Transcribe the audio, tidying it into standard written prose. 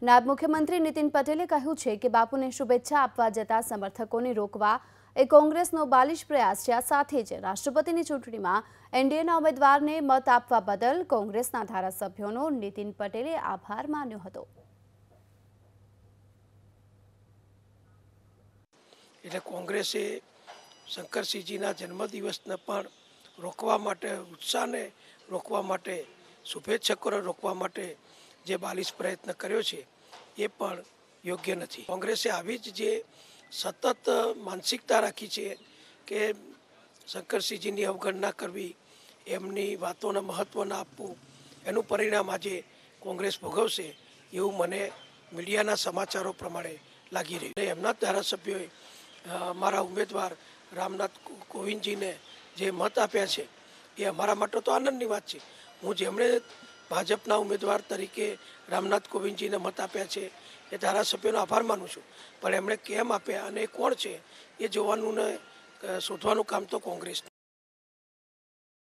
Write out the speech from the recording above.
નાયબ મુખ્યમંત્રી નીતિન પટેલે કહ્યું છે કે બાપુને શુભેચ્છા આપવા જતા સમર્થકોને રોકવા એ કોંગ્રેસનો બાલિશ પ્રયાસ છે। આ સાથે જ રાષ્ટ્રપતિની ચૂંટણીમાં એનડીએના ઉમેદવારને મત આપવા બદલ કોંગ્રેસના ધારાસભ્યોનો નીતિન પટેલે આભાર માન્યો હતો। એટલે કોંગ્રેસે શંકરસિંહજીના જન્મદિવસને પણ રોકવા માટે, ઉત્સાહને રોકવા માટે, શુભેચ્છકોને રોકવા માટે જે બાલિશ પ્રયત્ન કર્યો છે એ પણ યોગ્ય નથી। કોંગ્રેસે આવી જ જે સતત માનસિકતા રાખી છે કે શંકરસિંહજીની અવગણના કરવી, એમની વાતોને મહત્ત્વ ન આપવું, એનું પરિણામ આજે કોંગ્રેસ ભોગવશે એવું મને મીડિયાના સમાચારો પ્રમાણે લાગી રહ્યું। એમના ધારાસભ્યોએ અમારા ઉમેદવાર રામનાથ કોવિંદજીને જે મત આપ્યા છે એ અમારા માટે તો આનંદની વાત છે। હું જેમણે ભાજપના ઉમેદવાર તરીકે રામનાથ કોવિંદજીને મત આપ્યા છે એ ધારાસભ્યોનો આભાર માનું છું, પણ એમણે કેમ આપ્યા અને કોણ છે એ જોવાનું ને શોધવાનું કામ તો કોંગ્રેસ